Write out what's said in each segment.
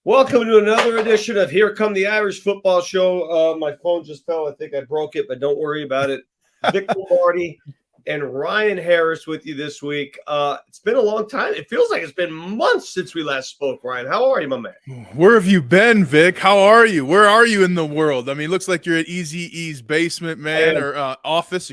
Welcome to another edition of Here Come the Irish Football Show. My phone just fell. I think I broke it, but don't worry about it. Vic Lombardi and Ryan Harris with you this week. It's been a long time. It feels like it's been months since we last spoke, Ryan. How are you, my man? Where have you been, Vic? How are you? Where are you in the world? I mean, it looks like you're at Easy E's basement, man, or office,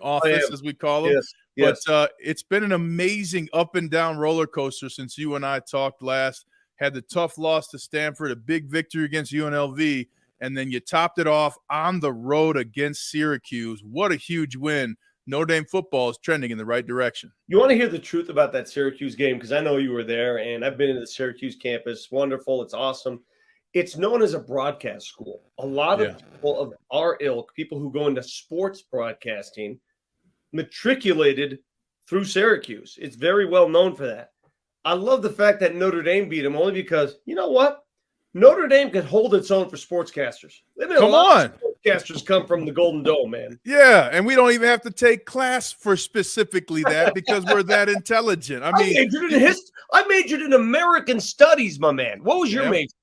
office as we call them. Yes. But it's been an amazing up and down roller coaster since you and I talked last. Had the tough loss to Stanford, a big victory against UNLV, and then you topped it off on the road against Syracuse. What a huge win. Notre Dame football is trending in the right direction. You want to hear the truth about that Syracuse game? Because I know you were there, and I've been to the Syracuse campus. Wonderful. It's awesome. It's known as a broadcast school. A lot of people of our ilk, people who go into sports broadcasting, matriculated through Syracuse. It's very well known for that. I love the fact that Notre Dame beat them only because, you know what? Notre Dame could hold its own for sportscasters. Come on. Sportscasters come from the Golden Dome, man. Yeah, and we don't even have to take class for specifically that because we're that intelligent. I majored in American studies, my man. What was your major?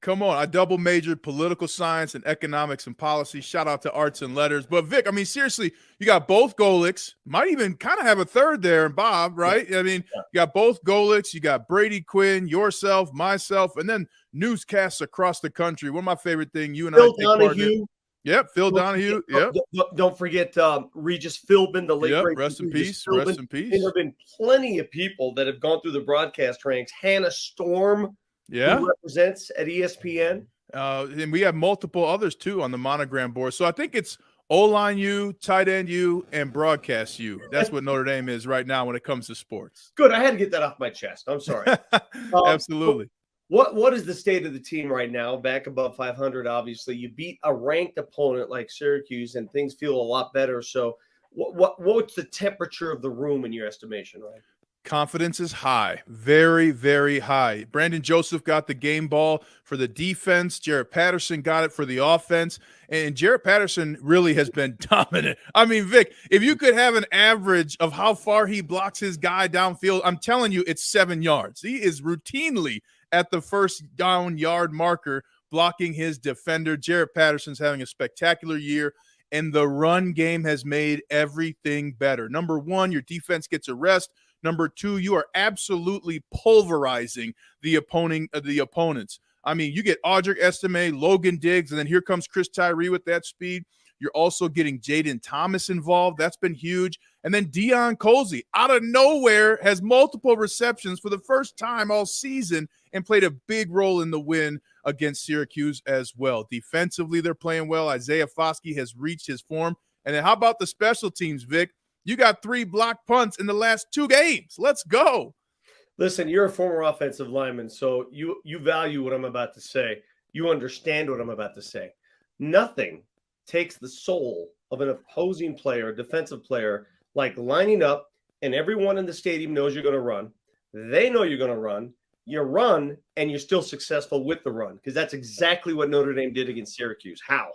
Come on. I double majored political science and economics and policy. Shout out to arts and letters. But, Vic, I mean, seriously, you got both Golics. Might even kind of have a third there, and Bob, right? I mean, you got both Golics. You got Brady Quinn, yourself, myself, and then newscasts across the country. One of my favorite things, you and Phil I Donahue. Yep, Phil Donahue. Yep. Don't forget Regis Philbin, the late great. Rest in peace. Rest in peace. There have been plenty of people that have gone through the broadcast ranks. Hannah Storm, who represents at ESPN. And we have multiple others, too, on the monogram board. So I think it's O-line U, tight end U, and broadcast U. That's what Notre Dame is right now when it comes to sports. Good. I had to get that off my chest. I'm sorry. Absolutely. What is the state of the team right now? Back above 500, obviously. You beat a ranked opponent like Syracuse, and things feel a lot better. So what's the temperature of the room in your estimation, right? Confidence is high, very, very high. Brandon Joseph got the game ball for the defense. Jarrett Patterson got it for the offense. And Jarrett Patterson really has been dominant. I mean, Vic, if you could have an average of how far he blocks his guy downfield, I'm telling you, it's 7 yards. He is routinely at the first down yard marker blocking his defender. Jarrett Patterson's having a spectacular year, and the run game has made everything better. Number one, your defense gets a rest. Number two, you are absolutely pulverizing the opponents. I mean, you get Audric Estime, Logan Diggs, and then here comes Chris Tyree with that speed. You're also getting Jaden Thomas involved. That's been huge. And then Deion Colzie, out of nowhere, has multiple receptions for the first time all season and played a big role in the win against Syracuse as well. Defensively, they're playing well. Isaiah Foskey has reached his form. And then how about the special teams, Vic? You got 3 blocked punts in the last 2 games. Let's go. Listen, you're a former offensive lineman, so you value what I'm about to say. You understand what I'm about to say. Nothing takes the soul of an opposing player, a defensive player, like lining up, and everyone in the stadium knows you're going to run. They know you're going to run. You run, and you're still successful with the run, because that's exactly what Notre Dame did against Syracuse. How?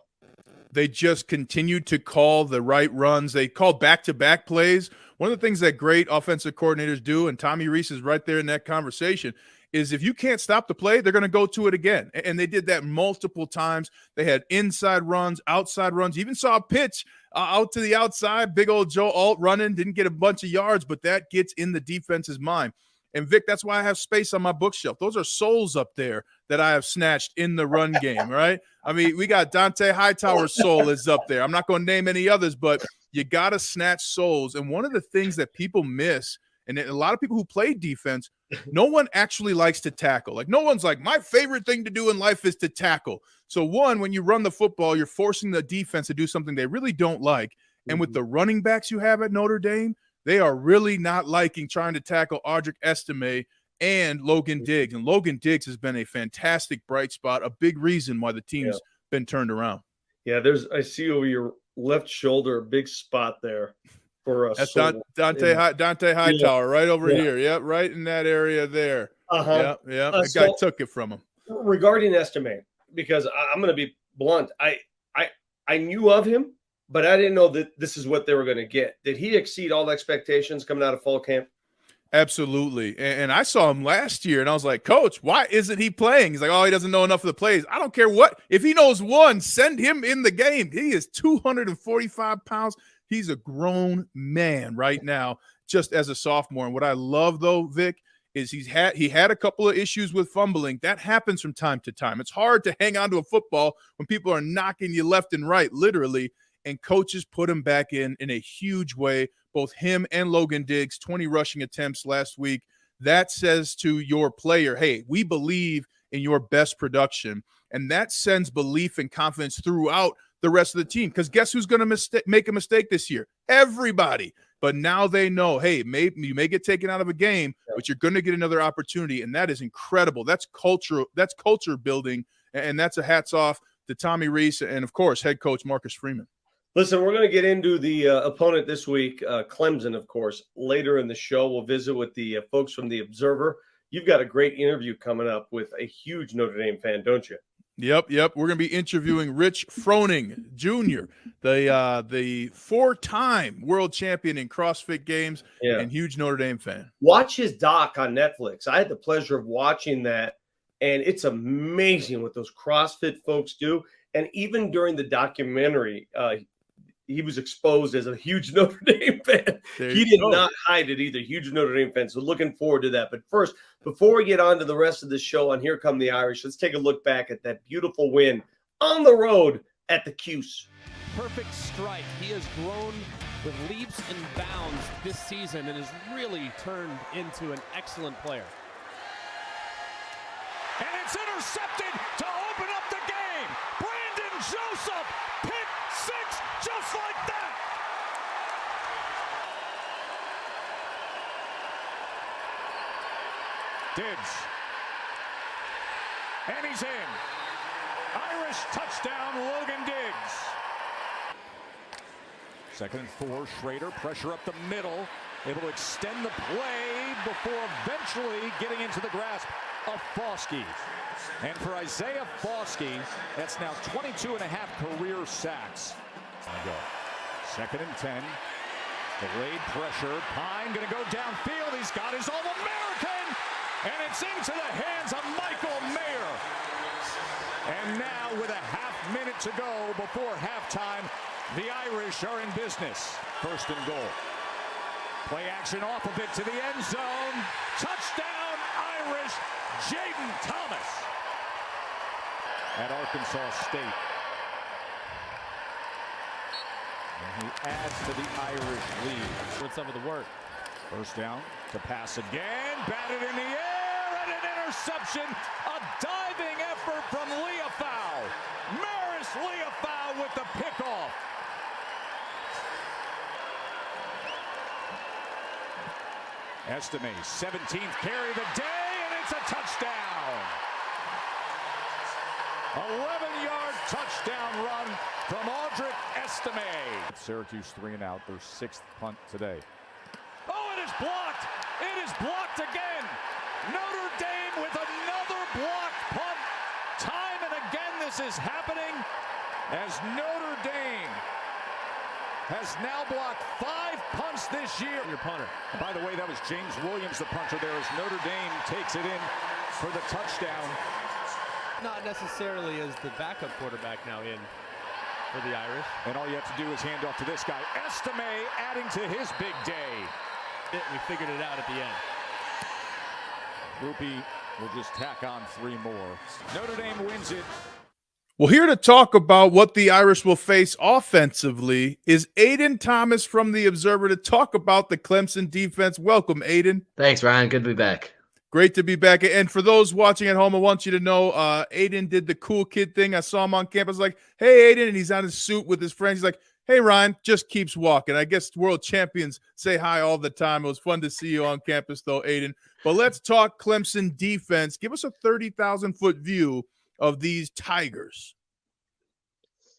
They just continued to call the right runs. They called back-to-back plays. One of the things that great offensive coordinators do, and Tommy Rees is right there in that conversation, is if you can't stop the play, they're going to go to it again. And they did that multiple times. They had inside runs, outside runs. You even saw a pitch out to the outside. Big old Joe Alt running, didn't get a bunch of yards, but that gets in the defense's mind. And, Vic, that's why I have space on my bookshelf. Those are souls up there that I have snatched in the run game, right? I mean, we got Dante Hightower's soul is up there. I'm not going to name any others, but you got to snatch souls. And one of the things that people miss, and a lot of people who play defense, no one actually likes to tackle. Like, no one's like, my favorite thing to do in life is to tackle. So, one, when you run the football, you're forcing the defense to do something they really don't like. And with the running backs you have at Notre Dame, they are really not liking trying to tackle Audric Estime and Logan Diggs. And Logan Diggs has been a fantastic bright spot, a big reason why the team's been turned around. Yeah, I see over your left shoulder a big spot there for us. That's Dante Hightower right over here. Yep, right in that area there. Yeah. The guy took it from him. Regarding Estime, because I'm going to be blunt, I knew of him, but I didn't know that this is what they were going to get. Did he exceed all expectations coming out of fall camp? Absolutely. And I saw him last year, and I was like, Coach, why isn't he playing? He's like, oh, he doesn't know enough of the plays. I don't care what. If he knows one, send him in the game. He is 245 pounds. He's a grown man right now, just as a sophomore. And what I love, though, Vic, is he had a couple of issues with fumbling. That happens from time to time. It's hard to hang on to a football when people are knocking you left and right, literally. And coaches put him back in a huge way. Both him and Logan Diggs, 20 rushing attempts last week. That says to your player, hey, we believe in your best production. And that sends belief and confidence throughout the rest of the team. Because guess who's going to make a mistake this year? Everybody. But now they know, hey, you may get taken out of a game, but you're going to get another opportunity. And that is incredible. That's culture building. And that's a hats off to Tommy Rees and, of course, head coach Marcus Freeman. Listen, we're going to get into the opponent this week, Clemson, of course. Later in the show, we'll visit with the folks from the Observer. You've got a great interview coming up with a huge Notre Dame fan, don't you? Yep. We're going to be interviewing Rich Froning Jr., the 4-time world champion in CrossFit Games and huge Notre Dame fan. Watch his doc on Netflix. I had the pleasure of watching that, and it's amazing what those CrossFit folks do. And even during the documentary, he was exposed as a huge Notre Dame fan. He did not hide it either. Huge Notre Dame fan. So looking forward to that. But first, before we get on to the rest of the show on Here Come the Irish, let's take a look back at that beautiful win on the road at the Cuse. Perfect strike. He has grown with leaps and bounds this season and has really turned into an excellent player. And it's intercepted to open up the game. Brandon Joseph, pick six, just like that. Diggs. And he's in. Irish touchdown, Logan Diggs. 2nd and 4, Schrader, pressure up the middle, able to extend the play before eventually getting into the grasp of Foskey. And for Isaiah Foskey, that's now 22 and a half career sacks. Go. 2nd and 10. Delayed pressure. Pine going to go downfield. He's got his All-American. And it's into the hands of Michael Mayer. And now with a half minute to go before halftime, the Irish are in business. 1st and goal. Play action off of it to the end zone. Touchdown, Irish. Jaden Thomas at Arkansas State. And he adds to the Irish lead. With some of the work. 1st down to pass again. Batted in the air and an interception. A diving effort from Leofau. Maris Leofau with the pickoff. Estime, 17th carry of the day, and it's a touchdown. 11-yard touchdown run from Audric Estime. Syracuse 3 and out, their 6th punt today. Oh, it is blocked. It is blocked again. Notre Dame with another blocked punt. Time and again this is happening as Notre Dame has now blocked 5 punts this year. Your punter. By the way, that was James Williams, the punter there, as Notre Dame takes it in for the touchdown. Not necessarily as the backup quarterback now in for the Irish. And all you have to do is hand off to this guy. Estime adding to his big day. We figured it out at the end. Rupi will just tack on 3 more. Notre Dame wins it. Well, here to talk about what the Irish will face offensively is Aiden Thomas from the Observer to talk about the Clemson defense. Welcome, Aiden. Thanks, Ryan. Good to be back. Great to be back. And for those watching at home, I want you to know Aiden did the cool kid thing. I saw him on campus like, hey, Aiden, and he's on his suit with his friends. He's like, hey, Ryan, just keeps walking. I guess world champions say hi all the time. It was fun to see you on campus, though, Aiden. But let's talk Clemson defense. Give us a 30,000-foot view of these Tigers.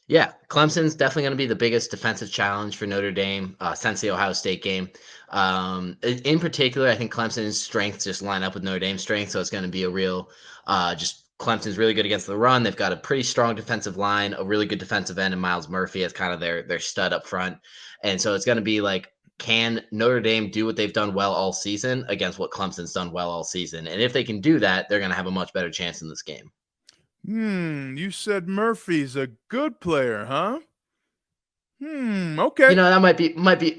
Yeah, Clemson's definitely going to be the biggest defensive challenge for Notre Dame since the Ohio State game. In particular, I think Clemson's strengths just line up with Notre Dame's strength, so it's going to be a real Clemson's really good against the run. They've got a pretty strong defensive line, a really good defensive end, and Miles Murphy as kind of their stud up front. And so it's going to be like can Notre Dame do what they've done well all season against what Clemson's done well all season? And if they can do that, they're going to have a much better chance in this game. You said Murphy's a good player, huh? Okay. That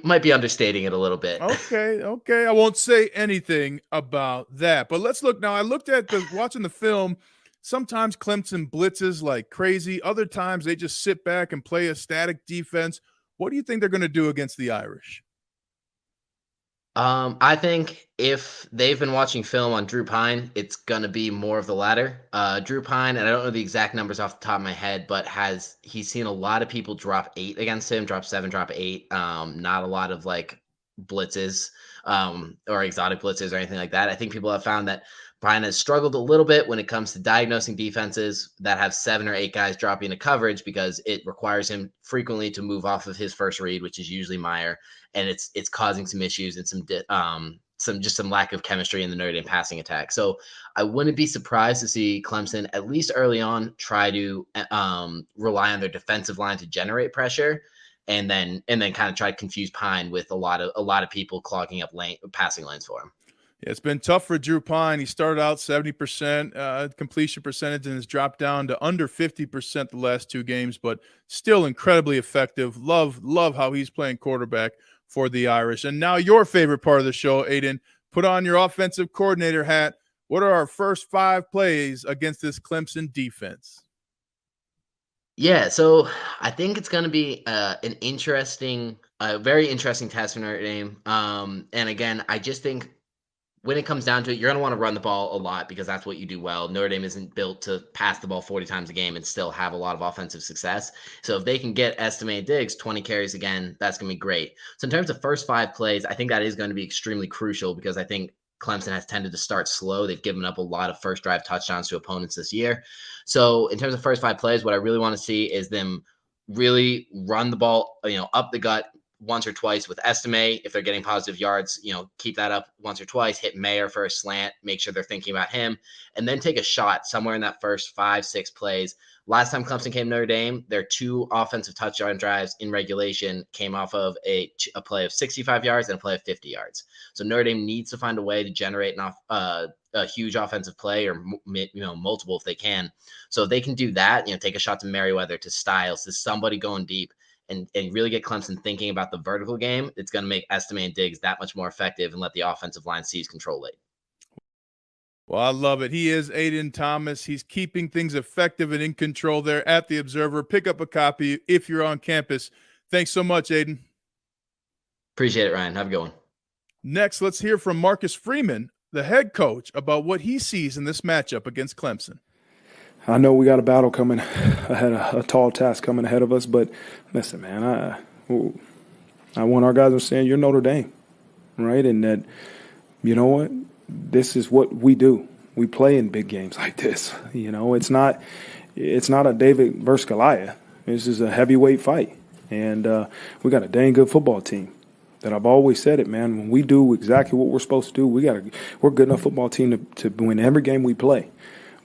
might be understating it a little bit. Okay. I won't say anything about that. But let's look now. I looked at watching the film. Sometimes Clemson blitzes like crazy. Other times they just sit back and play a static defense. What do you think they're going to do against the Irish? I think if they've been watching film on Drew Pine, it's going to be more of the latter. Drew Pine, and I don't know the exact numbers off the top of my head, but he's seen a lot of people drop 8 against him, drop 7, drop 8. Not a lot of like blitzes or exotic blitzes or anything like that. I think people have found that Brian has struggled a little bit when it comes to diagnosing defenses that have 7 or 8 guys dropping into coverage because it requires him frequently to move off of his first read, which is usually Meyer, and it's causing some issues and some lack of chemistry in the Notre Dame passing attack. So I wouldn't be surprised to see Clemson, at least early on, try to rely on their defensive line to generate pressure, and then kind of try to confuse Pine with a lot of people clogging up passing lanes for him. Yeah, it's been tough for Drew Pine. He started out 70% completion percentage and has dropped down to under 50% the last 2 games, but still incredibly effective. Love how he's playing quarterback for the Irish. And now your favorite part of the show, Aiden. Put on your offensive coordinator hat. What are our first 5 plays against this Clemson defense? Yeah, so I think it's going to be a very interesting test for Notre Dame. And again, I just think when it comes down to it, you're going to want to run the ball a lot because that's what you do well. Notre Dame isn't built to pass the ball 40 times a game and still have a lot of offensive success. So if they can get estimated Diggs 20 carries again, that's going to be great. So in terms of first 5 plays, I think that is going to be extremely crucial because I think Clemson has tended to start slow. They've given up a lot of first drive touchdowns to opponents this year. So in terms of first 5 plays, what I really want to see is them really run the ball, up the gut once or twice with Estime. If they're getting positive yards, keep that up once or twice, hit Mayer for a slant, make sure they're thinking about him, and then take a shot somewhere in that first 5-6 plays. Last time Clemson came to Notre Dame, their 2 offensive touchdown drives in regulation came off of a play of 65 yards and a play of 50 yards. So Notre Dame needs to find a way to generate a huge offensive play or multiple if they can. So if they can do that, take a shot to Merriweather, to Styles, to somebody going deep, and really get Clemson thinking about the vertical game, it's going to make Estime and Diggs that much more effective and let the offensive line seize control late. Well, I love it. He is Aiden Thomas. He's keeping things effective and in control there at the Observer. Pick up a copy if you're on campus. Thanks so much, Aiden. Appreciate it, Ryan. Have a good one. Next, let's hear from Marcus Freeman, the head coach, about what he sees in this matchup against Clemson. I know we got a battle coming ahead, a tall task coming ahead of us, but listen, man, I want our guys to understand you're Notre Dame, right? And that, you know what, this is what we do. We play in big games like this. It's not a David versus Goliath. This is a heavyweight fight, and we got a dang good football team. That I've always said it, man. When we do exactly what we're supposed to do, we're a good enough football team to win every game we play.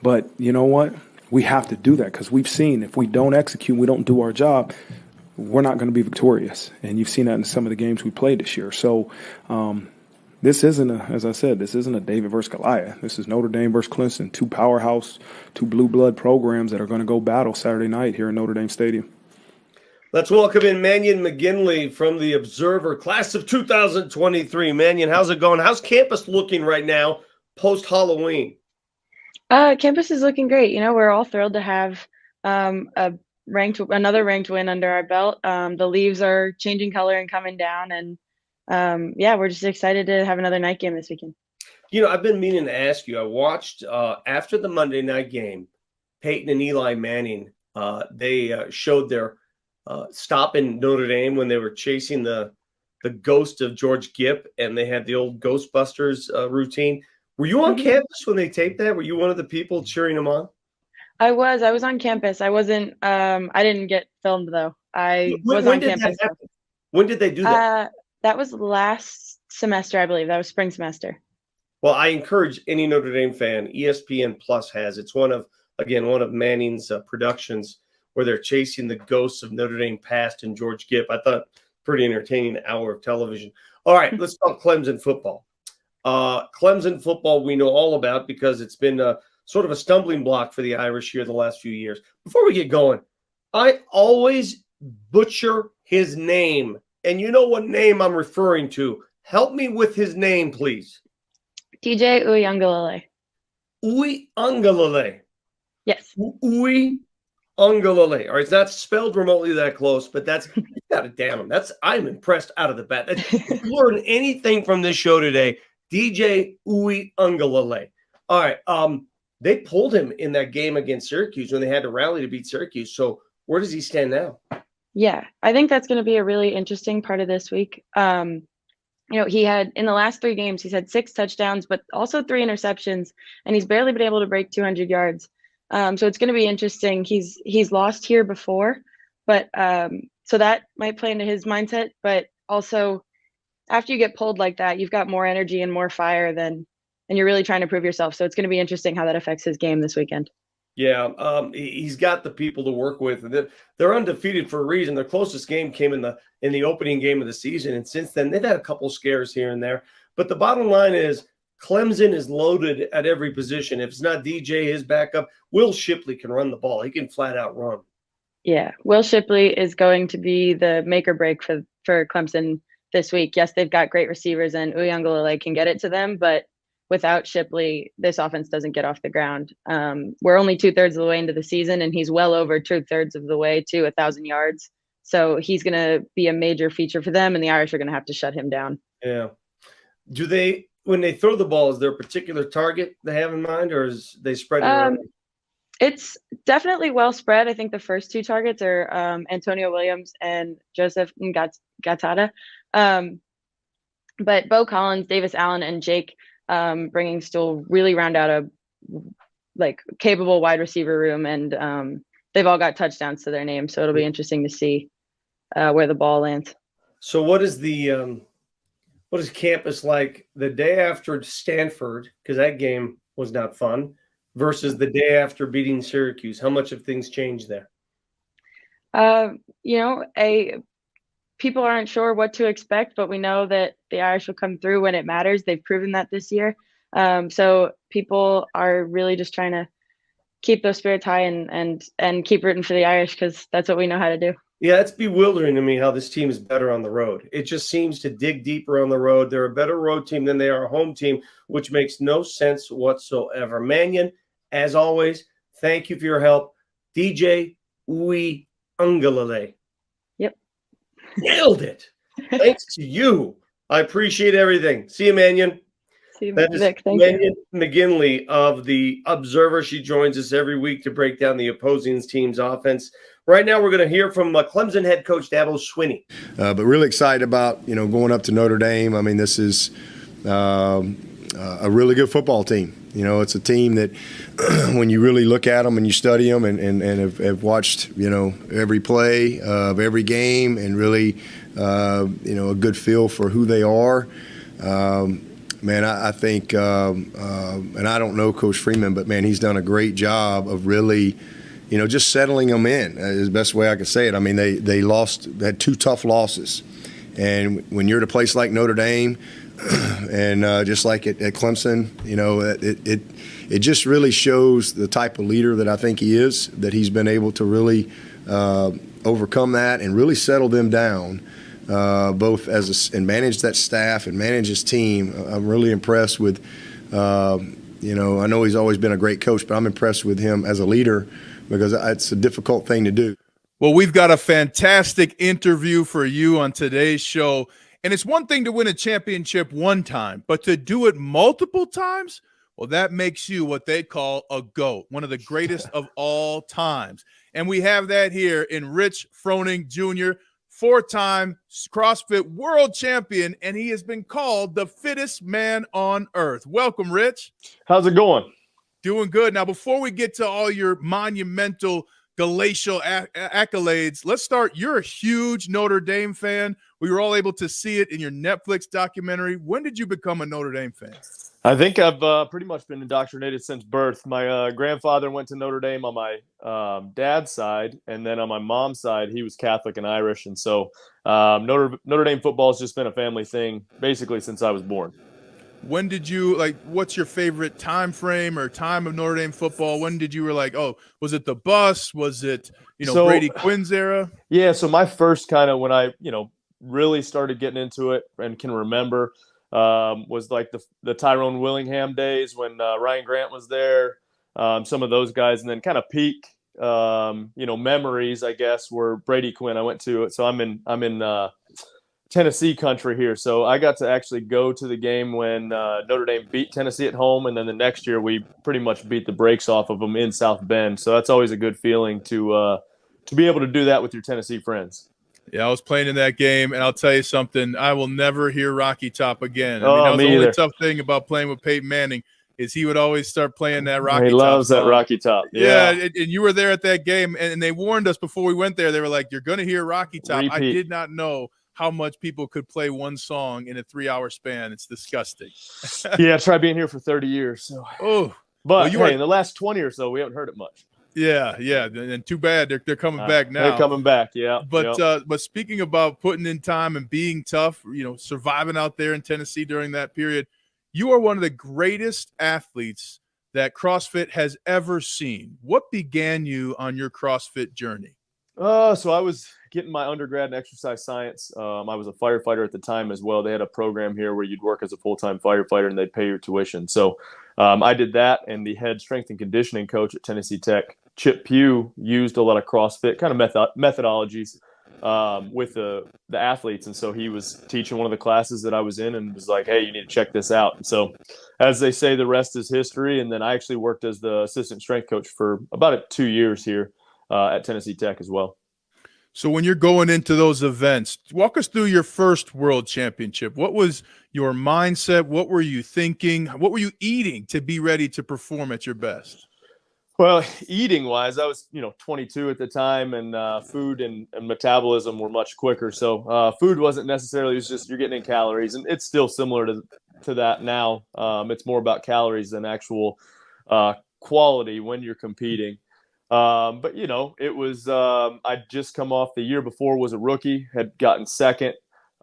But you know what? We have to do that because we've seen if we don't execute, we don't do our job, we're not going to be victorious. And you've seen that in some of the games we played this year. So this isn't a David versus Goliath. This is Notre Dame versus Clemson, 2 powerhouse, 2 blue blood programs that are going to go battle Saturday night here in Notre Dame Stadium. Let's welcome in Mannion McGinley from the Observer, class of 2023. Mannion, how's it going? How's campus looking right now post-Halloween? Campus is looking great. We're all thrilled to have another ranked win under our belt. The leaves are changing color and coming down, and we're just excited to have another night game this weekend. I've been meaning to ask you. I watched after the Monday night game, Peyton and Eli Manning. They showed their stop in Notre Dame when they were chasing the ghost of George Gipp, and they had the old Ghostbusters routine. Were you on campus when they taped that? Were you one of the people cheering them on? I was on campus. I wasn't. I didn't get filmed though. I was on campus. When did they do that? That was last semester, I believe. That was spring semester. Well, I encourage any Notre Dame fan. ESPN Plus has. It's one of Manning's productions where they're chasing the ghosts of Notre Dame past and George Gipp. I thought pretty entertaining hour of television. All right, let's talk Clemson football. Clemson football we know all about because it's been sort of a stumbling block for the Irish here the last few years. Before we get going, I always butcher his name. And you know what name I'm referring to. Help me with his name, please. DJ Uiagalelei. Uiagalelei. Yes. Uiagalelei. All right, it's not spelled remotely that close, but that's got it down. I'm impressed out of the bat. If you learn anything from this show today, DJ Uiagalelei. All right, they pulled him in that game against Syracuse when they had to rally to beat Syracuse. So where does he stand now? Yeah, I think that's going to be a really interesting part of this week. He had in the last 3 games, he's had 6 touchdowns, but also 3 interceptions, and he's barely been able to break 200 yards. So it's going to be interesting. He's lost here before, but so that might play into his mindset. But also, after you get pulled like that, you've got more energy and more fire and you're really trying to prove yourself. So it's going to be interesting how that affects his game this weekend. Yeah, he's got the people to work with. They're undefeated for a reason. Their closest game came in the opening game of the season, and since then they've had a couple scares here and there. But the bottom line is Clemson is loaded at every position. If it's not DJ, his backup, Will Shipley can run the ball. He can flat out run. Yeah, Will Shipley is going to be the make or break for Clemson this week. Yes, they've got great receivers, and Uiagalelei can get it to them, but without Shipley, this offense doesn't get off the ground. We're only 2/3 of the way into the season, and he's well over 2/3 of the way to 1,000 yards. So he's going to be a major feature for them, and the Irish are going to have to shut him down. Yeah. When they throw the ball, is there a particular target they have in mind, or is they spread it around? It's definitely well spread. I think the first 2 targets are Antonio Williams and Joseph Ngatada. But Bo Collins, Davis Allen, and Jake bringing still really round out a capable wide receiver room, and they've all got touchdowns to their name. So it'll be interesting to see where the ball lands. So what is campus like the day after Stanford, because that game was not fun, versus the day after beating Syracuse? How much have things changed there? People aren't sure what to expect, but we know that the Irish will come through when it matters. They've proven that this year. So people are really just trying to keep those spirits high and keep rooting for the Irish because that's what we know how to do. Yeah, it's bewildering to me how this team is better on the road. It just seems to dig deeper on the road. They're a better road team than they are a home team, which makes no sense whatsoever. Mannion, as always, thank you for your help. DJ Uiagalelei. Yep. Nailed it. Thanks to you. I appreciate everything. See you, Mannion. See you, that is Vic. Thank Mannion you. McGinley of the Observer. She joins us every week to break down the opposing team's offense. Right now, we're going to hear from Clemson head coach Dabo Swinney. But really excited about going up to Notre Dame. I mean, this is a really good football team. It's a team that when you really look at them and you study them and have watched every play of every game and really a good feel for who they are. Man, I think, and I don't know Coach Freeman, but man, he's done a great job of really. Just settling them in is the best way I could say it. I mean, they had 2 tough losses. And when you're at a place like Notre Dame and just like at Clemson, it just really shows the type of leader that I think he is, that he's been able to really overcome that and really settle them down, both and manage that staff and manage his team. I'm really impressed with, I know he's always been a great coach, but I'm impressed with him as a leader, because it's a difficult thing to do. Well, we've got a fantastic interview for you on today's show. And it's one thing to win a championship one time, but to do it multiple times, well, that makes you what they call a GOAT, one of the greatest of all times. And we have that here in Rich Froning Jr., 4-time CrossFit world champion, and he has been called the fittest man on earth. Welcome, Rich. How's it going? Doing good. Now, before we get to all your monumental glacial accolades, let's start. You're a huge Notre Dame fan. We were all able to see it in your Netflix documentary. When did you become a Notre Dame fan? I think I've pretty much been indoctrinated since birth. My grandfather went to Notre Dame on my dad's side, and then on my mom's side, he was Catholic and Irish. And so Notre Dame football has just been a family thing basically since I was born. When did you what's your favorite time frame or time of Notre Dame football? When did you were like, oh, was it the bus? Was it, Brady Quinn's era? Yeah. So my first kind of when I, really started getting into it and can remember was like the Tyrone Willingham days when Ryan Grant was there, some of those guys, and then kind of peak, memories, I guess, were Brady Quinn. I went to it. So I'm in Tennessee country here. So I got to actually go to the game when Notre Dame beat Tennessee at home. And then the next year we pretty much beat the brakes off of them in South Bend. So that's always a good feeling to be able to do that with your Tennessee friends. Yeah, I was playing in that game, and I'll tell you something. I will never hear Rocky Top again. I mean, that was the only tough thing about playing with Peyton Manning is he would always start playing that Rocky Top. He loves that Rocky Top. Yeah, and you were there at that game, and they warned us before we went there. They were like, you're going to hear Rocky Top. Repeat. I did not know how much people could play one song in a 3-hour span. It's disgusting. Yeah, try being here for 30 years. So. But in the last 20 or so, we haven't heard it much. Yeah, and too bad they're coming back now. They're coming back, yeah. But speaking about putting in time and being tough, surviving out there in Tennessee during that period, you are one of the greatest athletes that CrossFit has ever seen. What began you on your CrossFit journey? So I was getting my undergrad in exercise science. I was a firefighter at the time as well. They had a program here where you'd work as a full-time firefighter and they'd pay your tuition. So I did that, and the head strength and conditioning coach at Tennessee Tech, Chip Pugh, used a lot of CrossFit kind of methodologies with the athletes. And so he was teaching one of the classes that I was in and was like, hey, you need to check this out. And so as they say, the rest is history. And then I actually worked as the assistant strength coach for about 2 years here at Tennessee Tech as well. So when you're going into those events, walk us through your first world championship. What was your mindset? What were you thinking? What were you eating to be ready to perform at your best? Well, eating wise, I was, 22 at the time, and food and metabolism were much quicker. So food wasn't necessarily, it was just you're getting in calories, and it's still similar to that now. It's more about calories than actual quality when you're competing. But it was, I'd just come off the year before, was a rookie, had gotten second,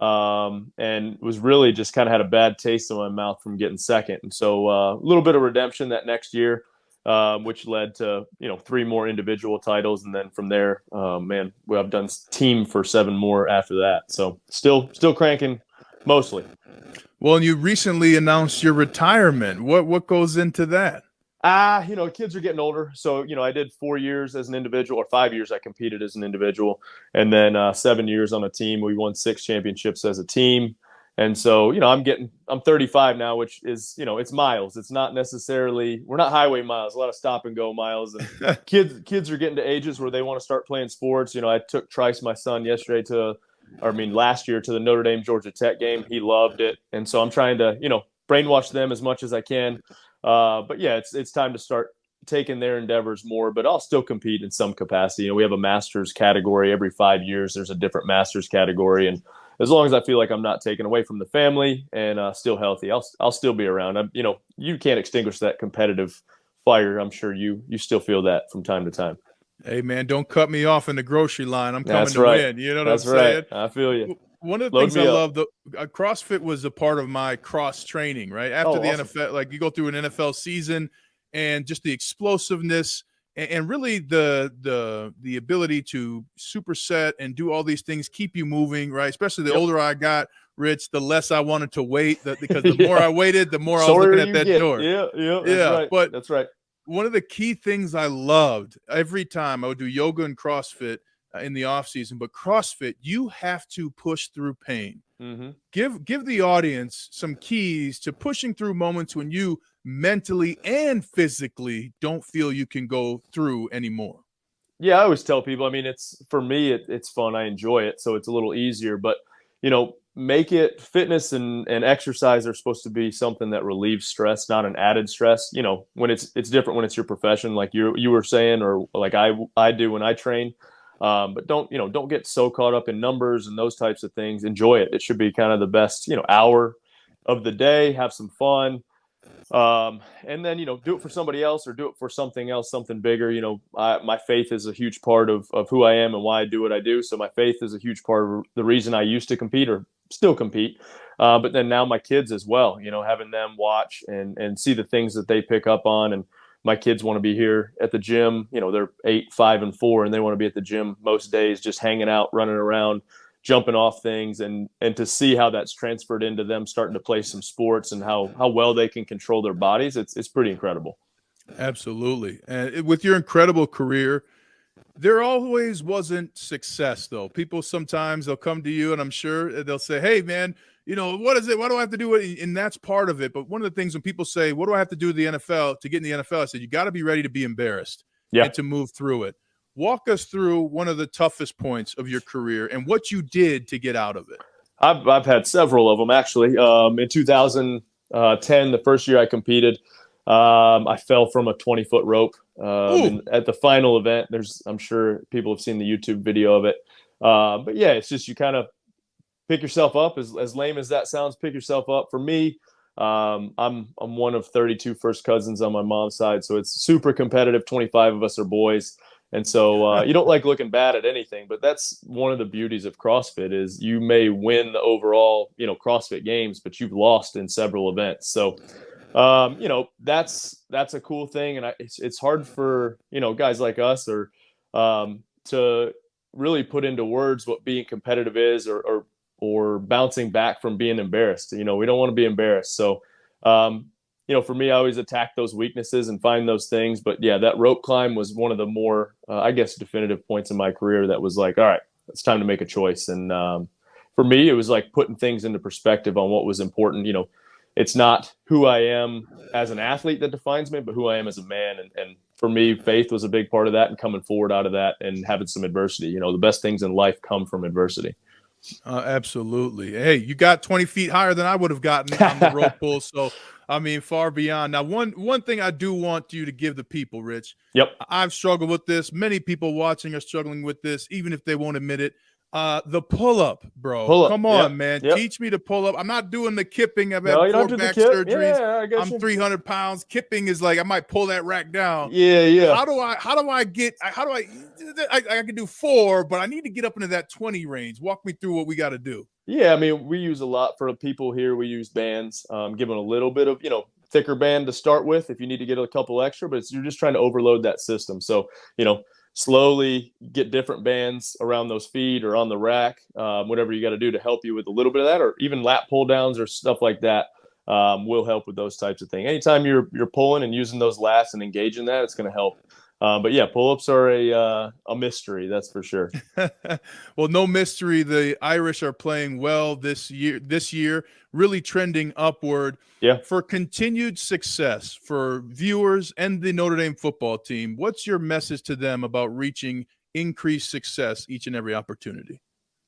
and was really just kind of had a bad taste in my mouth from getting second. And so, a little bit of redemption that next year, which led to, 3 more individual titles. And then from there, I've done team for 7 more after that. So still cranking mostly. Well, and you recently announced your retirement. What goes into that? Kids are getting older. So, I did 4 years as an individual, or 5 years I competed as an individual, and then 7 years on a team. We won 6 championships as a team. And so, I'm 35 now, which is, it's miles. It's not necessarily, we're not highway miles, a lot of stop and go miles. And kids are getting to ages where they want to start playing sports. I took Trice, my son, last year to the Notre Dame Georgia Tech game. He loved it. And so I'm trying to, brainwash them as much as I can. But yeah, it's time to start taking their endeavors more, but I'll still compete in some capacity. We have a master's category every 5 years. There's a different master's category. And as long as I feel like I'm not taken away from the family and still healthy, I'll still be around. You can't extinguish that competitive fire. I'm sure you still feel that from time to time. Hey man, don't cut me off in the grocery line. I'm coming to win. You know what I'm saying? I feel you. One of the things I love, CrossFit was a part of my cross training, right? After the awesome. NFL, like you go through an NFL season and just the explosiveness and really the ability to superset and do all these things, keep you moving, right? Especially the older I got, Rich, the less I wanted to wait because the more I waited, the more I was looking at that door. Yeah. Right. But that's right. One of the key things I loved every time I would do yoga and CrossFit in the off season, but CrossFit, you have to push through pain. Mm-hmm. Give the audience some keys to pushing through moments when you mentally and physically don't feel you can go through anymore. Yeah, I always tell people, it's for me, it's fun. I enjoy it. So it's a little easier, but make it fitness and exercise are supposed to be something that relieves stress, not an added stress. When it's different when it's your profession, like you were saying, or like I do when I train. But don't get so caught up in numbers and those types of things. Enjoy it. It should be kind of the best, hour of the day. Have some fun. And then, do it for somebody else or do it for something else, something bigger. My faith is a huge part of who I am and why I do what I do. So my faith is a huge part of the reason I used to compete or still compete. But then now my kids as well, having them watch and see the things that they pick up on. And my kids want to be here at the gym. They're 8, 5, and 4, and they want to be at the gym most days, just hanging out, running around, jumping off things, and to see how that's transferred into them starting to play some sports and how well they can control their bodies. It's pretty incredible. Absolutely. And with your incredible career, there always wasn't success, though. People sometimes they'll come to you, and I'm sure they'll say, hey, man, what is it? Why do I have to do it? And that's part of it. But one of the things when people say, what do I have to do to the NFL to get in the NFL? I said, you got to be ready to be embarrassed and to move through it. Walk us through one of the toughest points of your career and what you did to get out of it. I've had several of them, actually. In 2010, the first year I competed, I fell from a 20-foot rope. And at the final event, I'm sure people have seen the YouTube video of it. But yeah, it's just you kind of pick yourself up. As lame as that sounds, pick yourself up. For me, I'm one of 32 first cousins on my mom's side, so it's super competitive. 25 of us are boys. And so you don't like looking bad at anything, but that's one of the beauties of CrossFit is you may win the overall, CrossFit games, but you've lost in several events. So, that's a cool thing. And it's hard for, guys like us to really put into words what being competitive is or bouncing back from being embarrassed. We don't want to be embarrassed. So, for me, I always attack those weaknesses and find those things. But yeah, that rope climb was one of the more, definitive points in my career that was like, all right, it's time to make a choice. And for me, it was like putting things into perspective on what was important. It's not who I am as an athlete that defines me, but who I am as a man. And for me, faith was a big part of that and coming forward out of that and having some adversity. The best things in life come from adversity. Absolutely. Hey, you got 20 feet higher than I would have gotten on the rope pull. So, far beyond. Now, one thing I do want you to give the people, Rich. Yep. I've struggled with this. Many people watching are struggling with this, even if they won't admit it. The pull-up, bro. Come on, man. Yep. Teach me to pull up. I'm not doing the kipping. I've had 4 back surgeries. Yeah, I'm 300 pounds. Kipping is like I might pull that rack down. Yeah. How do I can do 4, but I need to get up into that 20 range. Walk me through what we got to do. Yeah, we use a lot for people here. We use bands, give them a little bit of, thicker band to start with if you need to get a couple extra, but you're just trying to overload that system. So, slowly get different bands around those feet or on the rack, whatever you got to do to help you with a little bit of that, or even lat pull downs or stuff like that will help with those types of things. Anytime you're pulling and using those lats and engaging that, it's going to help. But yeah, pull-ups are a mystery, that's for sure. Well, no mystery. The Irish are playing well this year, really trending upward. Yeah. For continued success for viewers and the Notre Dame football team, what's your message to them about reaching increased success each and every opportunity?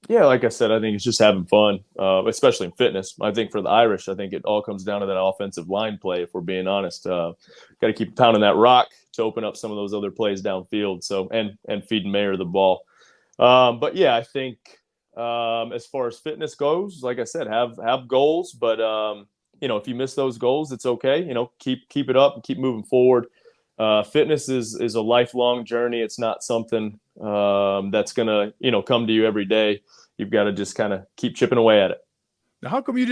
Yeah, like I said, I think it's just having fun, especially in fitness. I think for the Irish, I think it all comes down to that offensive line play, if we're being honest. Got to keep pounding that rock to open up some of those other plays downfield. So and feeding Mayer the ball. But yeah, I think as far as fitness goes, like I said, have goals. But if you miss those goals, it's okay. Keep it up and keep moving forward. Fitness is a lifelong journey. It's not something that's gonna come to you every day. You've got to just kind of keep chipping away at it. Now, how come you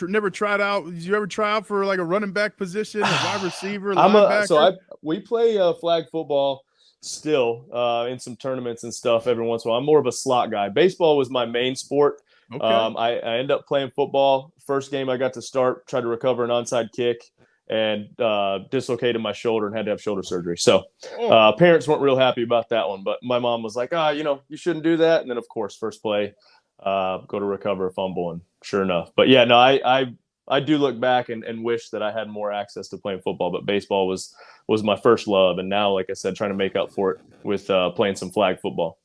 never tried out? Did you ever try out for like a running back position, a wide receiver, linebacker? We play flag football still in some tournaments and stuff every once in a while. I'm more of a slot guy. Baseball was my main sport. Okay. I ended up playing football. First game I got to start, tried to recover an onside kick, and dislocated my shoulder and had to have shoulder surgery. So parents weren't real happy about that one, but my mom was like, you shouldn't do that. And then of course, first play, go to recover a fumble, and sure enough. But yeah, no, I do look back and wish that I had more access to playing football, but baseball was my first love. And now, like I said, trying to make up for it with playing some flag football.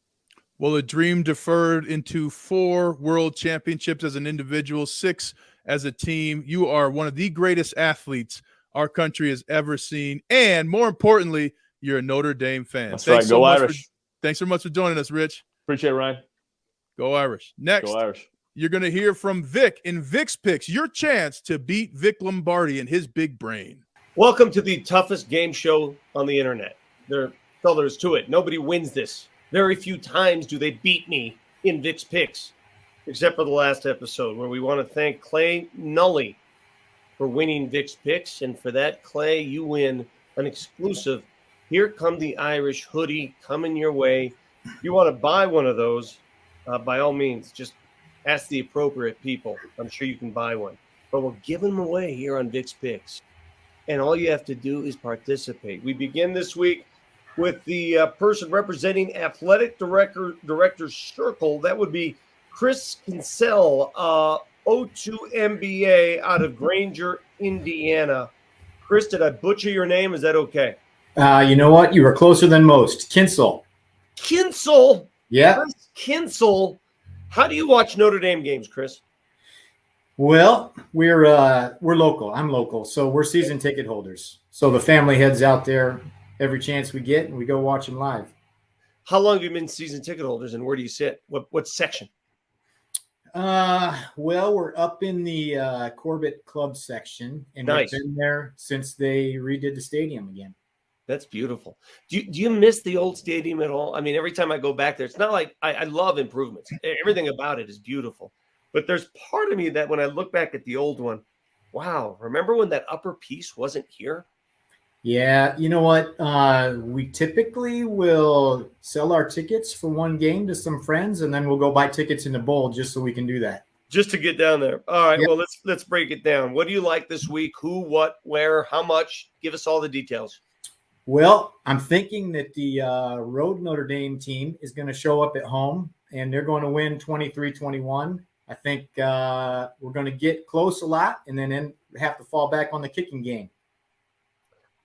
Well, a dream deferred into 4 world championships as an individual, 6 as a team. You are one of the greatest athletes our country has ever seen. And more importantly, you're a Notre Dame fan. That's right. Go Irish. Thanks so much for joining us, Rich. Appreciate it, Ryan. Go Irish. Next, Go Irish. You're going to hear from Vic in Vic's Picks, your chance to beat Vic Lombardi and his big brain. Welcome to the toughest game show on the internet. There's to it. Nobody wins this. Very few times do they beat me in Vick's picks, except for the last episode where we want to thank Clay Nully for winning Vick's picks. And for that, Clay, you win an exclusive Here Come the Irish hoodie coming your way. If you want to buy one of those, by all means, just ask the appropriate people. I'm sure you can buy one. But we're giving them away here on Vick's Picks. And all you have to do is participate. We begin this week with the person representing Athletic Director's Circle. That would be Chris Kinsell, O2 MBA out of Granger, Indiana. Chris, did I butcher your name? Is that okay? You know what? You were closer than most. Kinsell. Kinsell? Yeah. Chris Kinsell. How do you watch Notre Dame games, Chris? Well, we're local. I'm local, so we're season ticket holders. So the family heads out there every chance we get, and we go watch them live. How long have you been season ticket holders, and where do you sit? What section? Well, we're up in the Corbett Club section, and Nice. we've been there since they redid the stadium again. That's beautiful. Do you miss the old stadium at all? I mean, every time I go back there, it's not like I love improvements. Everything about it is beautiful. But there's part of me that when I look back at the old one, wow, remember when that upper piece wasn't here? Yeah, you know what? We typically will sell our tickets for one game to some friends, and then we'll go buy tickets in the bowl just so we can do that. Just to get down there. All right, Yep. well, let's break it down. What do you like this week? Who, what, where, how much? Give us all the details. Well, I'm thinking that the road Notre Dame team is going to show up at home, and they're going to win 23-21. I think we're going to get close a lot and then have to fall back on the kicking game.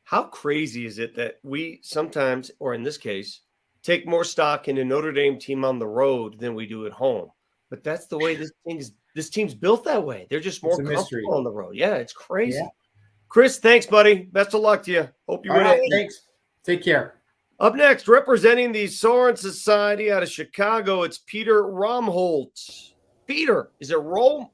How crazy is it that we sometimes, or in this case, take more stock in a Notre Dame team on the road than we do at home? But that's the way this team's built that way. They're just more It's a mystery. comfortable on the road. Yeah, it's crazy. Yeah. Chris, thanks, buddy. Best of luck to you. Hope you All win right, it. thanks. Take care. Up next, representing the Soren Society out of Chicago, it's Peter Romholt. Peter, is it Romholt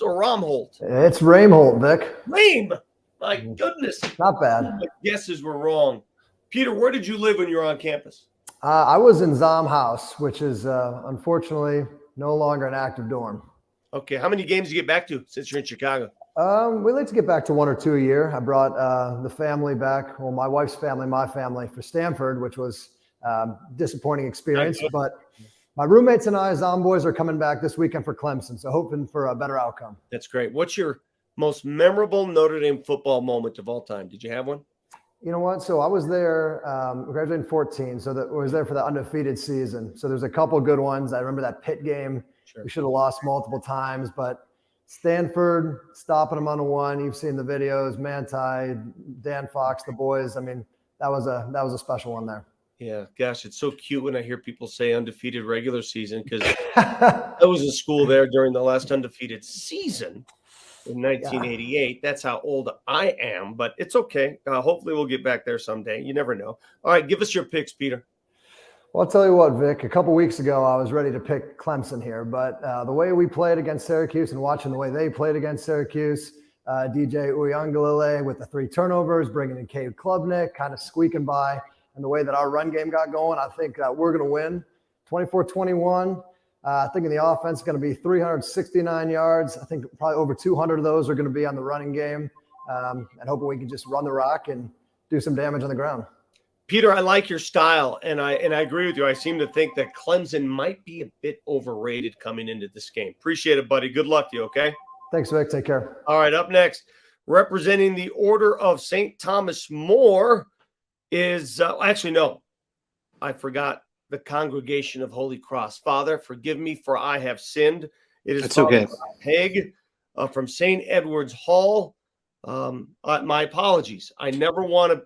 or Romholt? It's Raimholt, Vic. Rame! My goodness. Not bad. My guesses were wrong. Peter, where did you live when you were on campus? I was in Zom House, which is unfortunately no longer an active dorm. Okay, how many games do you get back to since you're in Chicago? We like to get back to 1 or 2 a year. I brought the family back, well, my wife's family, my family, for Stanford, which was disappointing experience. But my roommates and I, Zom boys, are coming back this weekend for Clemson, so hoping for a better outcome. That's great. What's your most memorable Notre Dame football moment of all time? Did you have one? You know what? So I was there, graduated in 14, so I was there for the undefeated season. So there's a couple good ones. I remember that Pitt game. Sure. We should have lost multiple times, but Stanford stopping them on the one. You've seen the videos, Manti, Dan Fox, the boys. I mean, that was a special one there. Yeah, gosh, it's so cute when I hear people say undefeated regular season because I was in school there during the last undefeated season in 1988. That's how old I am, but it's okay. Hopefully we'll get back there someday. You never know. All right, give us your picks, Peter. Well, I'll tell you what, Vic, a couple weeks ago, I was ready to pick Clemson here, but the way we played against Syracuse and watching the way they played against Syracuse, DJ Uiagalelei with the 3 turnovers, bringing in Cade Klubnik, kind of squeaking by, and the way that our run game got going, I think we're going to win 24-21. I think in the offense, it's going to be 369 yards. I think probably over 200 of those are going to be on the running game, and hoping we can just run the rock and do some damage on the ground. Peter, I like your style, and I agree with you. I seem to think that Clemson might be a bit overrated coming into this game. Appreciate it, buddy. Good luck to you, okay? Thanks, Vic. Take care. All right, up next, representing the Order of St. Thomas More is actually, no, I forgot the Congregation of Holy Cross. Father, forgive me for I have sinned. It is That's okay. Peg from St. Edward's Hall. My apologies. I never want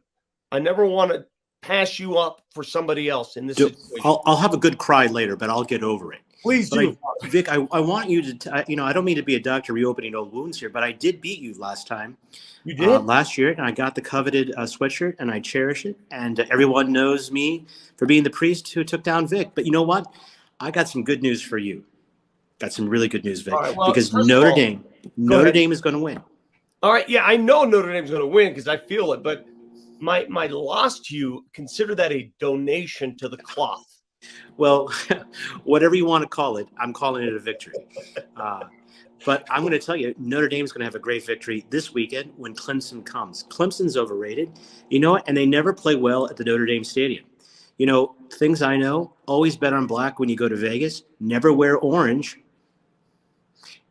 to pass you up for somebody else in this situation. I'll have a good cry later, but I'll get over it. Please do. Vic, I want you to, I don't mean to be a doctor reopening old wounds here, but I did beat you last time. You did? Last year, and I got the coveted sweatshirt, and I cherish it. And everyone knows me for being the priest who took down Vic. But you know what? I got some good news for you. Got some really good news, Vic. All right, well, because first of Notre all, Dame is going to win. All right. Yeah, I know Notre Dame's going to win because I feel it. But my loss to you, consider that a donation to the cloth. Well, whatever you want to call it, I'm calling it a victory. But I'm going to tell you, Notre Dame's going to have a great victory this weekend when Clemson comes. Clemson's overrated, you know, and they never play well at the Notre Dame Stadium. You know, things I know, always bet on black when you go to Vegas, never wear orange,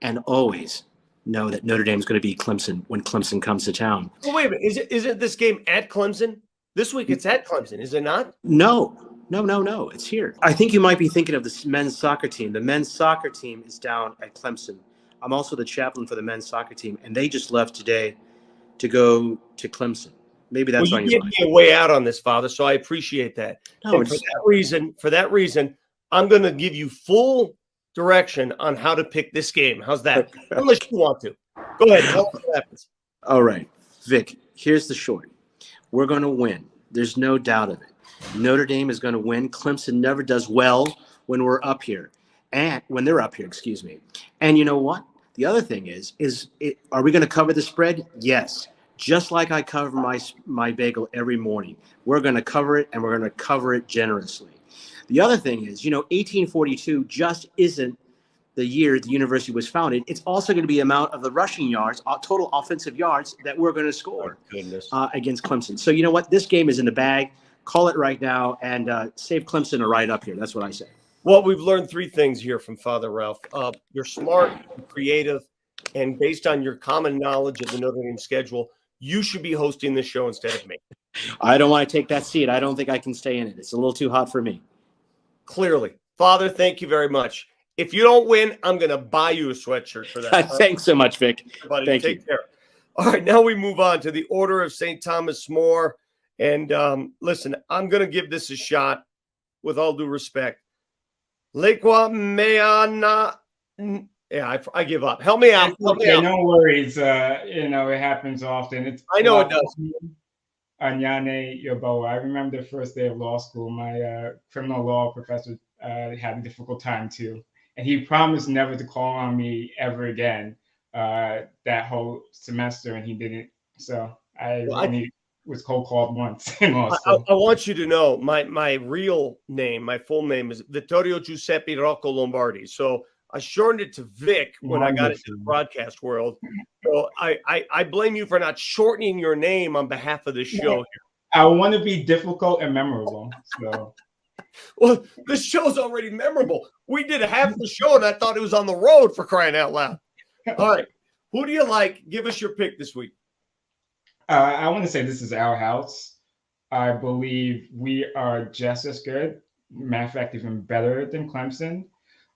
and always know that Notre Dame's going to beat Clemson when Clemson comes to town. Oh, wait a minute. Isn't this game at Clemson? This week it's at Clemson, is it not? No. It's here. I think you might be thinking of the men's soccer team. The men's soccer team is down at Clemson. I'm also the chaplain for the men's soccer team, and they just left today to go to Clemson. Maybe that's well, on you your gave mind. me a way out on this, Father, so I appreciate that. No, and for that reason, I'm going to give you full direction on how to pick this game. How's that? Unless you want to. Go ahead. Tell us what happens. All right, Vic, here's the short. We're going to win. There's no doubt of it. Notre Dame is going to win. Clemson never does well when we're up here. And when they're up here, excuse me. And you know what? The other thing is are we going to cover the spread? Yes. Just like I cover my bagel every morning. We're going to cover it, and we're going to cover it generously. The other thing is, you know, 1842 just isn't the year the university was founded. It's also going to be the amount of the rushing yards, total offensive yards that we're going to score against Clemson. So you know what? This game is in the bag. Call it right now and save Clemson a ride up here. That's what I say. Well, we've learned three things here from Father Ralph. You're smart, creative, and based on your common knowledge of the Notre Dame schedule, you should be hosting this show instead of me. I don't want to take that seat. I don't think I can stay in it. It's a little too hot for me. Clearly. Father, thank you very much. If you don't win, I'm going to buy you a sweatshirt for that. Thanks so much, Vic. Buddy, Thank take you. care. All right, now we move on to the Order of St. Thomas More. And listen, I'm going to give this a shot with all due respect. Lequa Meana. Yeah, I give up. Help me out. Help me out. No worries. You know, it happens often. I know it does. Anyane Yoboa. I remember the first day of law school. My criminal law professor had a difficult time too. And he promised never to call on me ever again that whole semester, and he didn't. So I was cold called once in law school. I want you to know my real name, my full name is Vittorio Giuseppe Rocco Lombardi. So I shortened it to Vic when I got into the broadcast world. So I blame you for not shortening your name on behalf of this show here. I want to be difficult and memorable. So. Well, this show's already memorable. We did half the show, and I thought it was on the road, for crying out loud. All right. Who do you like? Give us your pick this week. I want to say this is our house. I believe we are just as good. Matter of fact, even better than Clemson.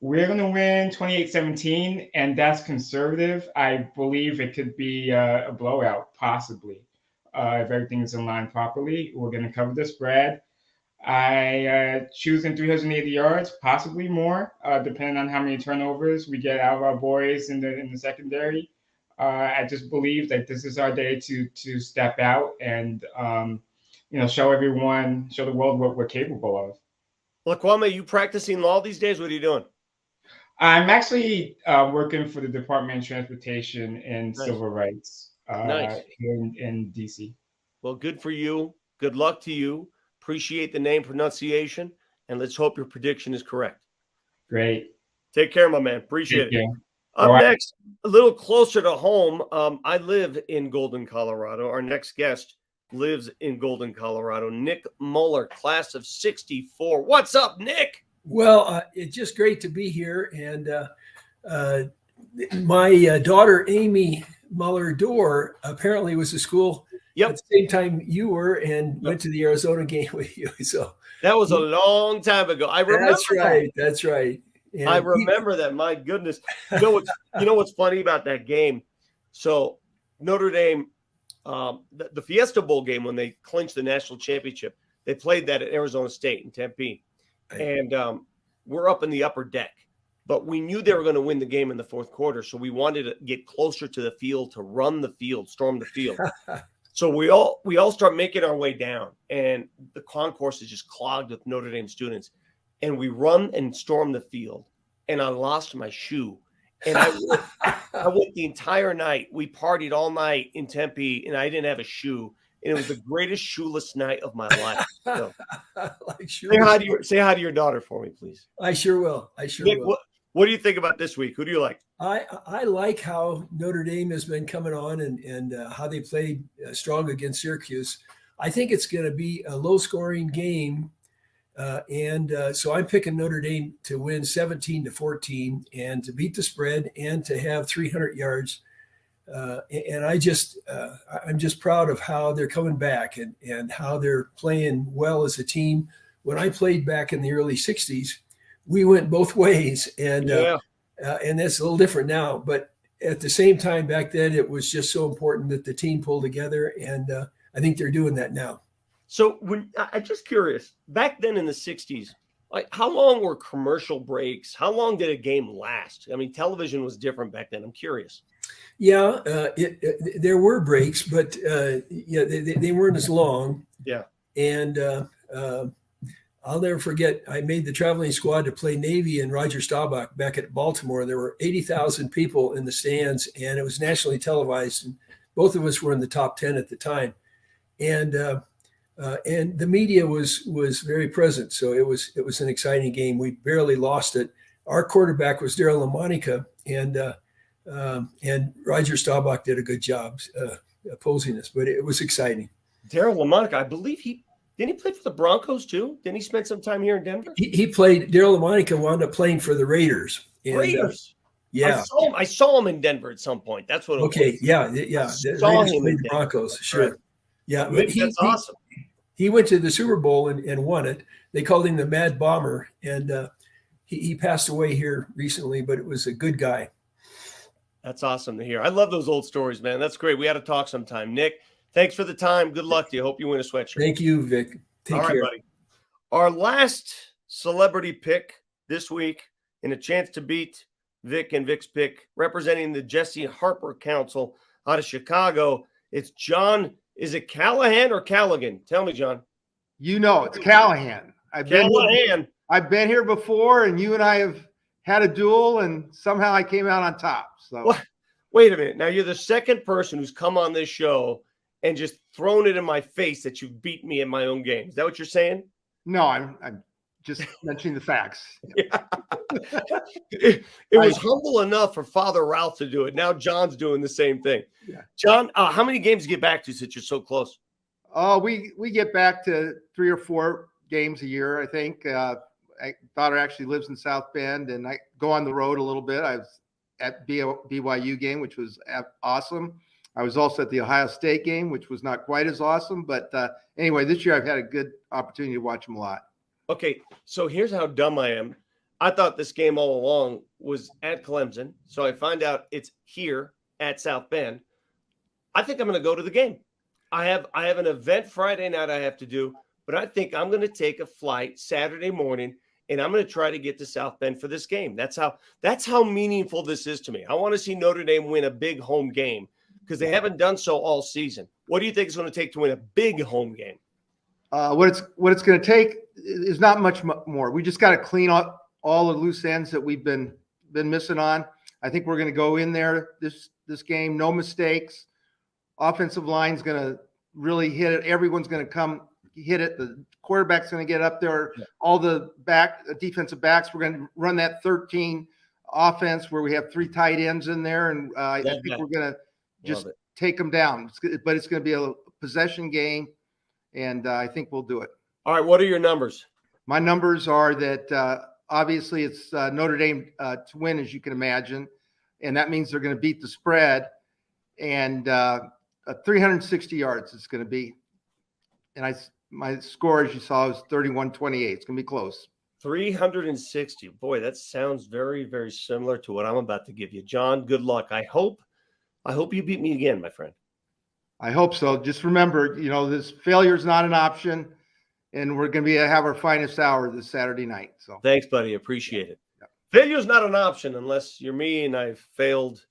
We're going to win 28-17, and that's conservative. I believe it could be a blowout, possibly. If everything is in line properly, we're going to cover the spread. I choosing 380 yards, possibly more, depending on how many turnovers we get out of our boys in the secondary. I just believe that this is our day to step out and show the world what we're capable of. Laquame, you practicing law these days? What are you doing? I'm actually working for the Department of Transportation and Civil Rights here in DC. Well, good for you. Good luck to you. Appreciate the name pronunciation, and let's hope your prediction is correct. Great. Take care, my man. Appreciate it. Up right. Next, a little closer to home, I live in Golden, Colorado. Our next guest lives in Golden, Colorado. Nick Muller, class of 64. What's up, Nick? Well, it's just great to be here. And my daughter, Amy Muller-Dorr, apparently was to school at the same time you were and went to the Arizona game with you. So that was a long time ago. I remember. That's right. That's right. And I remember that. My goodness. You know what's funny about that game? So Notre Dame, the Fiesta Bowl game, when they clinched the national championship, they played that at Arizona State in Tempe. And we're up in the upper deck. But we knew they were going to win the game in the fourth quarter, so we wanted to get closer to the field, to run the field, storm the field. So we all start making our way down, and the concourse is just clogged with Notre Dame students. And we run and storm the field, and I lost my shoe. And I went the entire night. We partied all night in Tempe, and I didn't have a shoe. And it was the greatest shoeless night of my life. So, say hi to your daughter for me, please. I sure will. Nick, what do you think about this week? Who do you like? I like how Notre Dame has been coming on and how they played strong against Syracuse. I think it's going to be a low-scoring game. So I'm picking Notre Dame to win 17-14 and to beat the spread and to have 300 yards. And I'm just proud of how they're coming back and how they're playing well as a team. When I played back in the early 60s, we went both ways, and that's a little different now. But at the same time, back then, it was just so important that the team pull together, and I think they're doing that now. So I'm just curious, back then in the 60s, like how long were commercial breaks? How long did a game last? I mean, television was different back then. I'm curious. Yeah, there were breaks, but they weren't as long. Yeah. And I'll never forget, I made the traveling squad to play Navy and Roger Staubach back at Baltimore. There were 80,000 people in the stands, and it was nationally televised. And both of us were in the top 10 at the time. And the media was very present. So it was an exciting game. We barely lost it. Our quarterback was Darryl LaMonica, and Roger Staubach did a good job opposing us, but it was exciting. Darryl LaMonica, I believe didn't he play for the Broncos too? Didn't he spend some time here in Denver? He played. Darryl LaMonica wound up playing for the Raiders. And, Raiders. Yeah, I saw him in Denver at some point. That's what. Okay, yeah. Saw him in the Broncos. Sure. Right. Yeah, but that's awesome. He went to the Super Bowl and won it. They called him the Mad Bomber, and he passed away here recently. But it was a good guy. That's awesome to hear. I love those old stories, man. That's great. We had to talk sometime. Nick, thanks for the time. Good luck to you. Hope you win a sweatshirt. Thank you, Vic. Take All right, care. buddy. Our last celebrity pick this week, and a chance to beat Vic and Vic's pick, representing the Jesse Harper Council out of Chicago. It's John. Is it Callahan or Callaghan? Tell me, John. You know, it's Callahan. I've been here before, and you and I have had a duel, and somehow I came out on top. So what? Wait a minute. Now you're the second person who's come on this show and just thrown it in my face that you've beat me in my own game. Is that what you're saying? No, I'm just mentioning the facts. Yeah. It was humble enough for Father Ralph to do it. Now John's doing the same thing. Yeah. John, how many games do you get back to since you're so close? We get back to 3 or 4 games a year, I think. My daughter actually lives in South Bend, and I go on the road a little bit. I was at BYU game, which was awesome. I was also at the Ohio State game, which was not quite as awesome. But anyway, this year I've had a good opportunity to watch them a lot. Okay, so here's how dumb I am. I thought this game all along was at Clemson, so I find out it's here at South Bend. I think I'm going to go to the game. I have an event Friday night I have to do, but I think I'm going to take a flight Saturday morning, and I'm going to try to get to South Bend for this game. That's how meaningful this is to me. I want to see Notre Dame win a big home game because they haven't done so all season. What do you think it's going to take to win a big home game? What it's going to take is not much more. We just got to clean up all the loose ends that we've been missing on. I think we're going to go in there this game, no mistakes. Offensive line's going to really hit it. Everyone's going to come hit it. The quarterback's going to get up there. Yeah. All the defensive backs, we're going to run that 13 offense where we have 3 tight ends in there, and I think we're going to just take them down. But it's going to be a possession game, and I think we'll do it. All right, what are your numbers? My numbers are that obviously it's Notre Dame to win, as you can imagine, and that means they're going to beat the spread, and 360 yards it's going to be. And my score, as you saw, was 31-28. It's going to be close. 360. Boy, that sounds very, very similar to what I'm about to give you. John, good luck. I hope you beat me again, my friend. I hope so. Just remember, this failure is not an option, and we're going to have our finest hour this Saturday night. So thanks, buddy. Appreciate it. Yeah. Failure is not an option unless you're me, and I've failed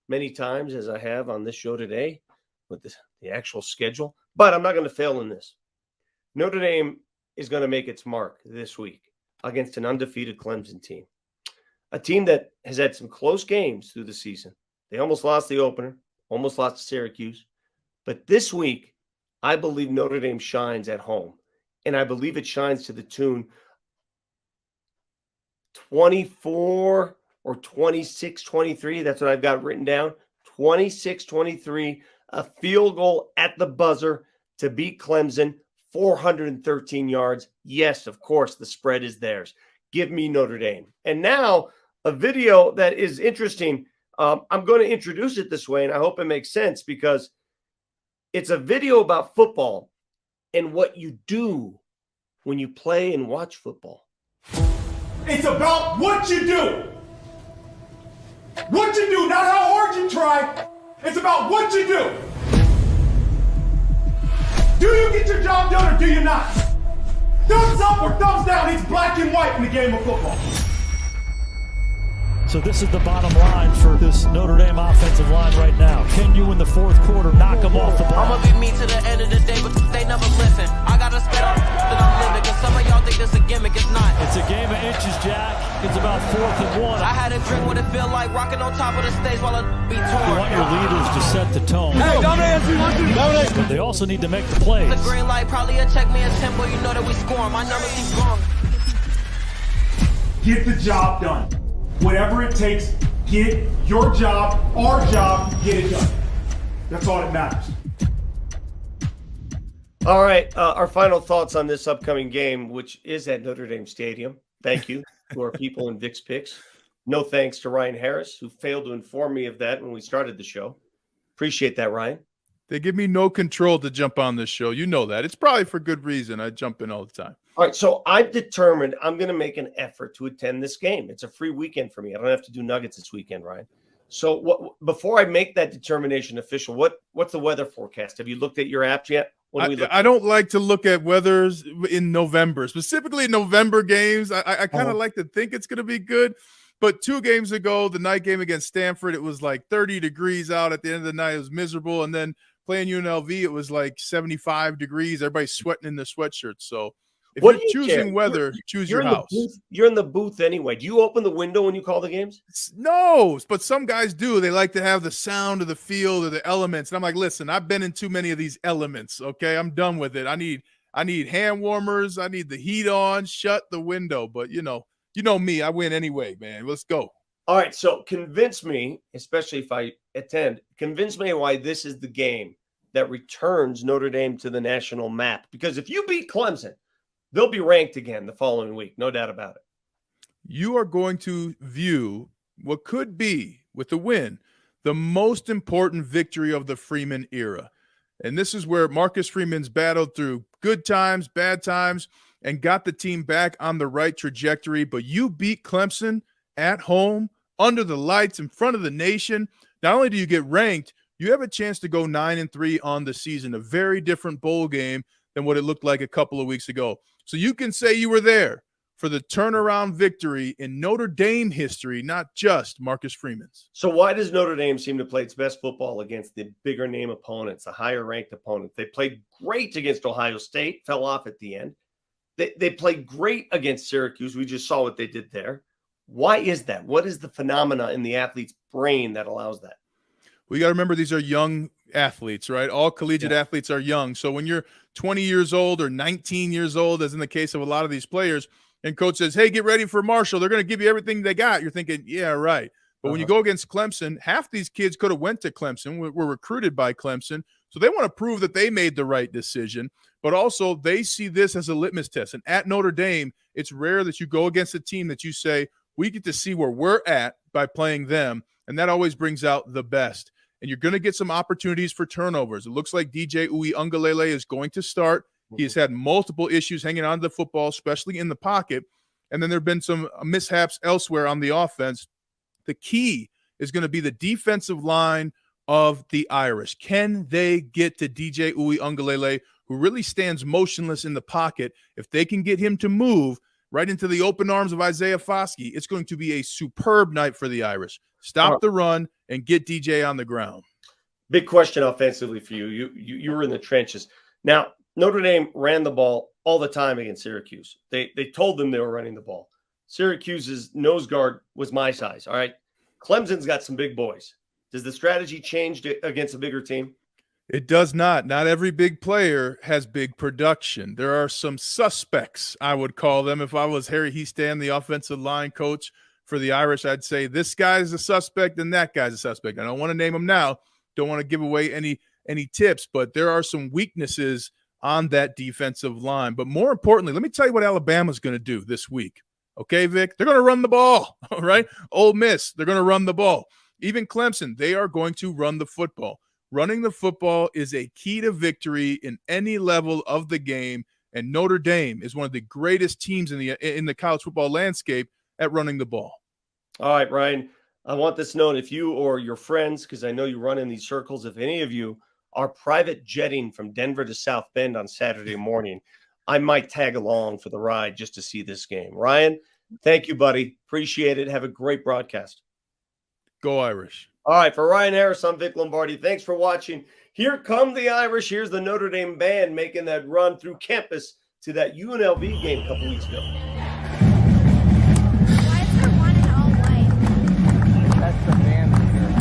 many times, as I have on this show today with the actual schedule. But I'm not going to fail in this. Notre Dame is going to make its mark this week against an undefeated Clemson team. a team that has had some close games through the season. They almost lost the opener, almost lost to Syracuse. But this week, I believe Notre Dame shines at home. And I believe it shines to the tune 24 or 26-23. That's what I've got written down. 26-23, a field goal at the buzzer to beat Clemson, 413 yards. Yes, of course, the spread is theirs. Give me Notre Dame. And now a video that is interesting. I'm going to introduce it this way, and I hope it makes sense because it's a video about football and what you do when you play and watch football. It's about what you do. What you do, not how hard you try. It's about what you do. Do you get your job done or do you not? Thumbs up or thumbs down, it's black and white in the game of football. So this is the bottom line for this Notre Dame offensive line right now. Can you in the fourth quarter knock them off the ball? I'ma be me to the end of the day, but they never listen. I gotta spit out that I'm living, cause some of y'all think this a gimmick, it's not. It's a game of inches, Jack. It's about 4th and 1. I had a drink what it feel like, rocking on top of the stage while I be torn. You want your leaders to set the tone. Hey, dominate. But they also need to make the plays. The green light, probably a check me a tempo, you know that we score. My numbers keep growing. Get the job done. Whatever it takes, get your job, our job, get it done. That's all that matters. All right, our final thoughts on this upcoming game, which is at Notre Dame Stadium. Thank you to our people in Vick's Picks. No thanks to Ryan Harris, who failed to inform me of that when we started the show. Appreciate that, Ryan. They give me no control to jump on this show. You know that. It's probably for good reason. I jump in all the time. All right, so I'm determined I'm going to make an effort to attend this game. It's a free weekend for me. I don't have to do Nuggets this weekend, Ryan. So before I make that determination official, what's the weather forecast? Have you looked at your apps yet? I don't like to look at weathers in November, specifically November games. I kind of like to think it's going to be good. But 2 games ago, the night game against Stanford, it was like 30 degrees out. At the end of the night, it was miserable. And then playing UNLV, it was like 75 degrees. Everybody's sweating in their sweatshirts. So if you're choosing weather, choose your house. You're in the booth anyway. Do you open the window when you call the games? No, but some guys do. They like to have the sound of the field or the elements. And I'm like, listen, I've been in too many of these elements. Okay, I'm done with it. I need hand warmers. I need the heat on. Shut the window. But you know me. I win anyway, man. Let's go. All right, so convince me, especially if I attend, convince me why this is the game that returns Notre Dame to the national map. Because if you beat Clemson, they'll be ranked again the following week. No doubt about it. You are going to view what could be, with the win, the most important victory of the Freeman era. And this is where Marcus Freeman's battled through good times, bad times, and got the team back on the right trajectory. But you beat Clemson at home, under the lights, in front of the nation. Not only do you get ranked, you have a chance to go 9-3 on the season, a very different bowl game than what it looked like a couple of weeks ago. So you can say you were there for the turnaround victory in Notre Dame history, not just Marcus Freeman's. So why does Notre Dame seem to play its best football against the bigger name opponents, the higher ranked opponents? They played great against Ohio State, fell off at the end. They played great against Syracuse. We just saw what they did there. Why is that? What is the phenomena in the athlete's brain that allows that? We got to remember these are young athletes, right? All collegiate athletes are young. So when you're 20 years old or 19 years old, as in the case of a lot of these players, and coach says, hey, get ready for Marshall. They're going to give you everything they got. You're thinking, yeah, right. But when you go against Clemson, half these kids could have went to Clemson, were recruited by Clemson. So they want to prove that they made the right decision. But also they see this as a litmus test. And at Notre Dame, it's rare that you go against a team that you say, we get to see where we're at by playing them. And that always brings out the best. And you're going to get some opportunities for turnovers. It looks like DJ Uiagalelei is going to start. He has had multiple issues hanging on to the football, especially in the pocket. And then there have been some mishaps elsewhere on the offense. The key is going to be the defensive line of the Irish. Can they get to DJ Uiagalelei, who really stands motionless in the pocket? If they can get him to move right into the open arms of Isaiah Foskey, it's going to be a superb night for the Irish. Stop the run and get DJ on the ground. Big question offensively for you. You were in the trenches. Now, Notre Dame ran the ball all the time against Syracuse. They told them they were running the ball. Syracuse's nose guard was my size. All right. Clemson's got some big boys. Does the strategy change against a bigger team? It does not. Not every big player has big production. There are some suspects, I would call them. If I was Harry Heastan, the offensive line coach for the Irish, I'd say this guy's a suspect and that guy's a suspect. I don't want to name them now. Don't want to give away any tips, but there are some weaknesses on that defensive line. But more importantly, let me tell you what Alabama's going to do this week. Okay, Vic? They're going to run the ball, all right? Ole Miss, they're going to run the ball. Even Clemson, they are going to run the football. Running the football is a key to victory in any level of the game, and Notre Dame is one of the greatest teams in the college football landscape at running the ball. All right, Ryan, I want this known. If you or your friends, because I know you run in these circles, if any of you are private jetting from Denver to South Bend on Saturday morning, I might tag along for the ride just to see this game. Ryan, thank you, buddy. Appreciate it. Have a great broadcast. Go Irish. All right, for Ryan Harris, I'm Vic Lombardi. Thanks for watching. Here come the Irish. Here's the Notre Dame band making that run through campus to that UNLV game a couple weeks ago. Why is there one in all white? That's the band here.